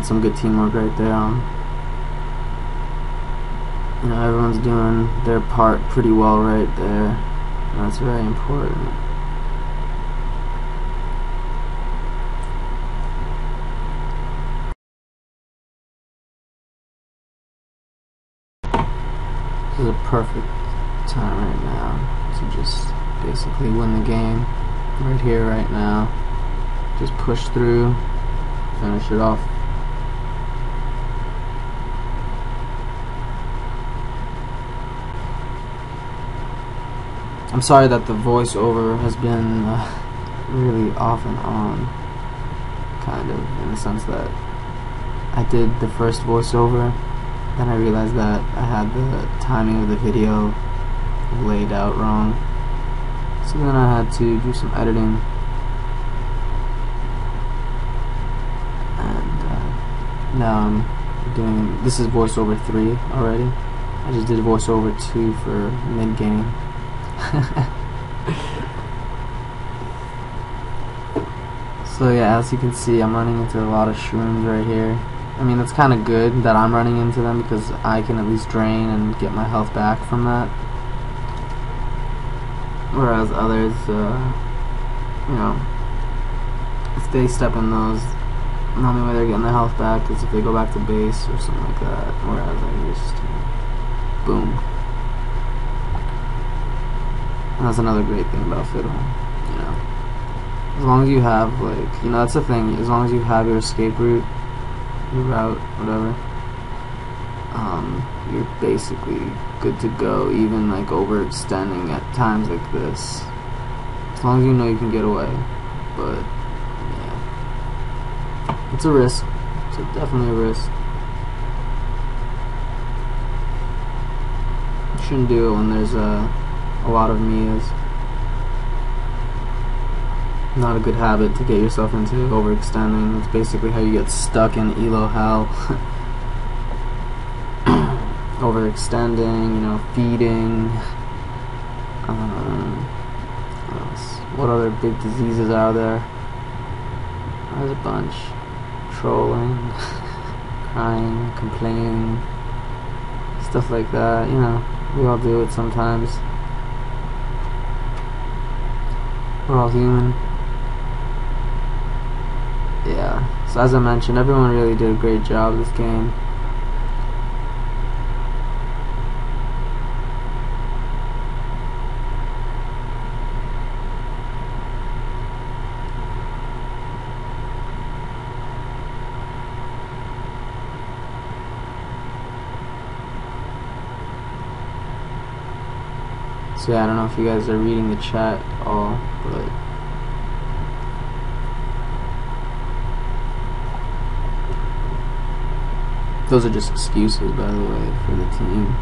That's some good teamwork right there. You know, everyone's doing their part pretty well right there. And that's very important. This is a perfect time right now to just basically win the game. Right here, right now. Just push through, finish it off. I'm sorry that the voiceover has been really off and on, kind of, in the sense that I did the first voiceover, then I realized that I had the timing of the video laid out wrong, so then I had to do some editing, and now I'm doing, this is voiceover 3 already. I just did voiceover 2 for mid-game. So yeah, as you can see, I'm running into a lot of shrooms right here. I mean, it's kind of good that I'm running into them because I can at least drain and get my health back from that. Whereas others, you know, if they step in those, the only way they're getting their health back is if they go back to base or something like that. Whereas I just, boom. And that's another great thing about Fiddle, you know. As long as you have, like, you know, that's the thing, as long as you have your escape route, your route, whatever, you're basically good to go, even, like, overextending at times like this. As long as you know you can get away. But, yeah. It's a risk. It's definitely a risk. You shouldn't do it when there's a lot of Mias. Not a good habit to get yourself into overextending. It's basically how you get stuck in elo hell. Overextending, you know, feeding. What else? What other big diseases are there? There's a bunch. Trolling, crying, complaining, stuff like that. You know, we all do it sometimes. We're all human. Yeah, so as I mentioned, everyone really did a great job this game. So yeah, I don't know if you guys are reading the chat at all, but those are just excuses, by the way, for the team.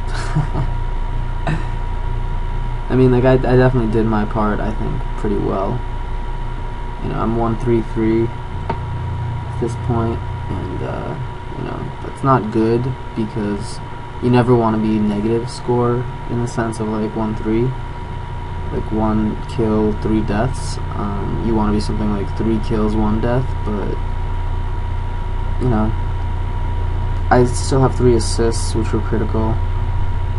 I mean, like, I definitely did my part, I think, pretty well. You know, I'm 1-3-3 at this point, and, you know, that's not good, because you never want to be negative score, in the sense of, like, 1-3. Like, 1 kill, 3 deaths. You want to be something like 3 kills, 1 death, but, you know, I still have 3 assists, which were critical,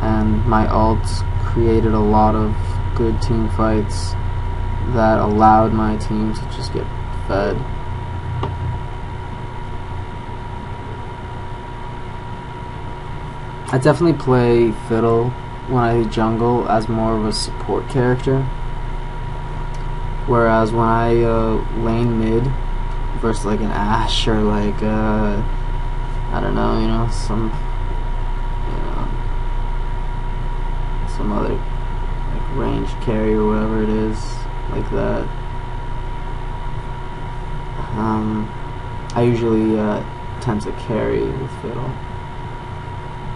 and my ult created a lot of good team fights that allowed my team to just get fed. I definitely play Fiddle when I jungle as more of a support character, whereas when I lane mid versus like an Ashe or like I don't know, you know, some other like range carry or whatever it is, like that. I usually tend to carry with Fiddle,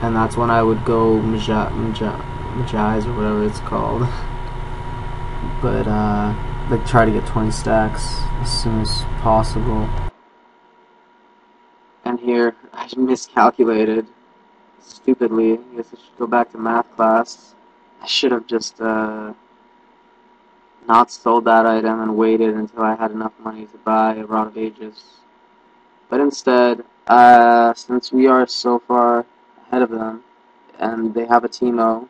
and that's when I would go Magize or whatever it's called. But like try to get 20 stacks as soon as possible. And here I miscalculated stupidly. I guess I should go back to math class. I should have just not sold that item and waited until I had enough money to buy a Rod of Ages. But instead, Since we are so far ahead of them, and they have a Teemo,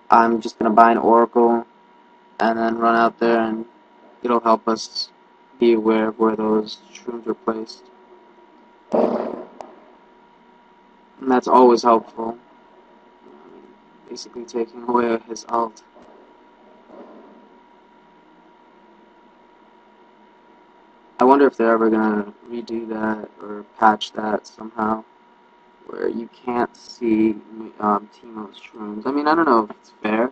I'm just gonna buy an Oracle, and then run out there, and it'll help us be aware of where those shrooms are placed. And that's always helpful. Basically taking away his ult. I wonder if they're ever gonna redo that or patch that somehow, where you can't see Teemo's shrooms. I mean, I don't know if it's fair.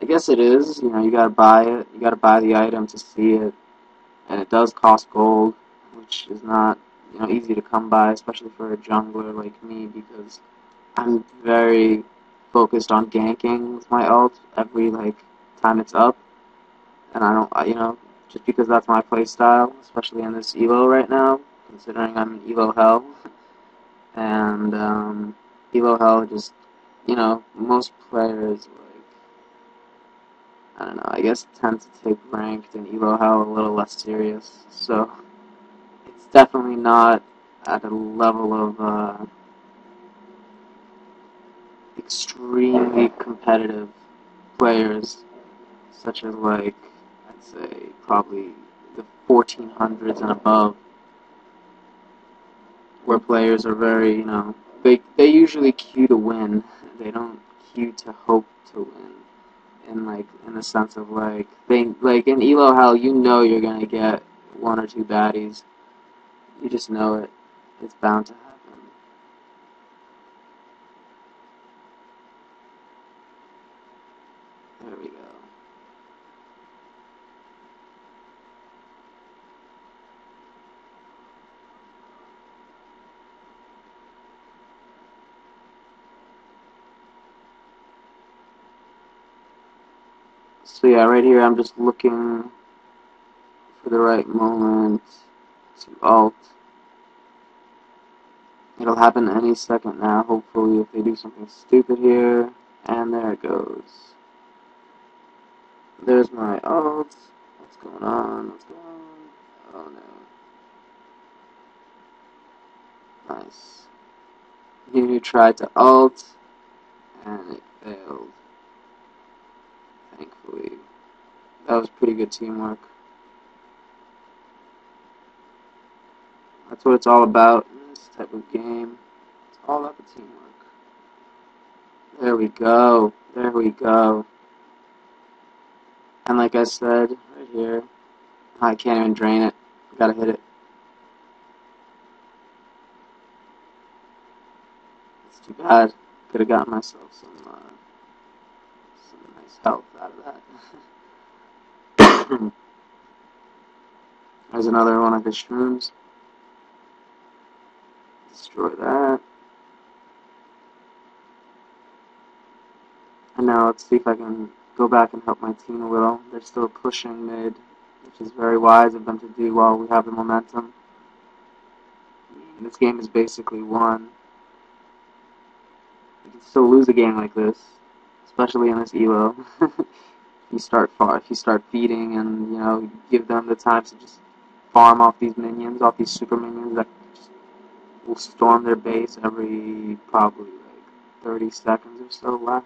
I guess it is. You know, you gotta buy it. You gotta buy the item to see it, and it does cost gold, which is not easy to come by, especially for a jungler like me, because I'm very focused on ganking with my ult every time it's up, and I don't, just because that's my playstyle, especially in this elo right now, considering I'm in elo hell, and elo hell just, most players I don't know, I guess tend to take ranked and elo hell a little less serious, so it's definitely not at a level of extremely competitive players, such as I'd say probably the 1400s and above, where players are very, they usually queue to win. They don't queue to hope to win. In the sense of in Elo Hell, you're gonna get one or two baddies. You just know it. It's bound to happen. There we go. So yeah, right here I'm just looking for the right moment to ult. It'll happen any second now, hopefully, if they do something stupid here. And there it goes. There's my ult. What's going on? What's going on? Oh no. Nice. He tried to ult, and it failed. Thankfully. That was pretty good teamwork. That's what it's all about in this type of game. It's all about the teamwork. There we go. There we go. And like I said, right here, I can't even drain it. Gotta hit it. It's too bad. Could have gotten myself some nice health out of that. There's another one of his shrooms. Destroy that. And now let's see if I can go back and help my team a little. They're still pushing mid, which is very wise of them to do while we have the momentum. This game is basically won. You can still lose a game like this, especially in this elo. If you start feeding and give them the time to just farm off these minions, off these super minions that just will storm their base every probably 30 seconds or so less.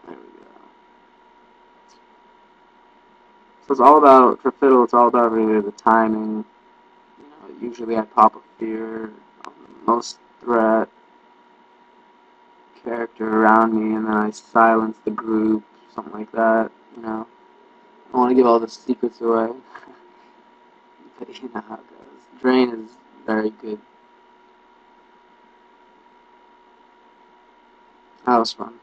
There we go. So it's all about, for Fiddle, it's all about really the timing. Usually I pop a fear on the most threat character around me, and then I silence the group, something like that. I don't want to give all the secrets away, but you know how it goes. Drain is very good. That was fun.